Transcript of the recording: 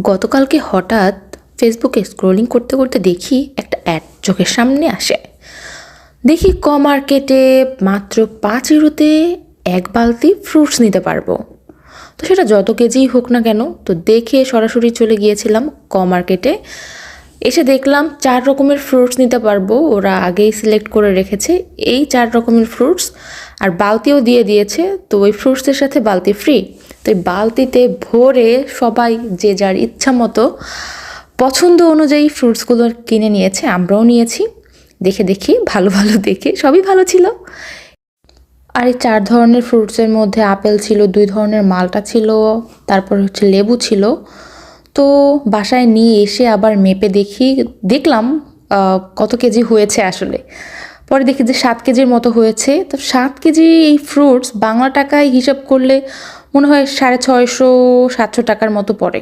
গতকালকে হঠাৎ ফেসবুকে স্ক্রলিং করতে করতে দেখি একটা অ্যাড চোখের সামনে আসে। দেখি মার্কেটে মাত্র 5 ইউরোতে 1 বালতি ফ্রুটস নিতে পারবো। তো সেটা যত কেজিই হোক না কেন, তো দেখে সরাসরি চলে গিয়েছিলাম মার্কেটে। এসে দেখলাম 4 রকমের ফ্রুটস নিতে পারবো, ওরা আগেই সিলেক্ট করে রেখেছে এই 4 রকমের ফ্রুটস, আর বালতিও দিয়ে দিয়েছে। তো ওই ফ্রুটসের সাথে বালতি ফ্রি। তো এই বালতিতে ভরে সবাই যে যার ইচ্ছা মতো পছন্দ অনুযায়ী ফ্রুটসগুলো কিনে নিয়েছে, আমরাও নিয়েছি। দেখি ভালো ভালো দেখে সবই ভালো ছিল। আর এই 4 ধরনের ফ্রুটসের মধ্যে আপেল ছিল, 2 ধরনের মালটা ছিল, তারপর হচ্ছে লেবু ছিল। তো বাসায় নিয়ে এসে আবার মেপে দেখলাম কত কেজি হয়েছে আসলে। পরে দেখি যে 7 কেজির মতো হয়েছে। তো 7 কেজি এই ফ্রুটস বাংলা টাকায় হিসাব করলে মনে হয় 650-700 টাকার মতো পড়ে।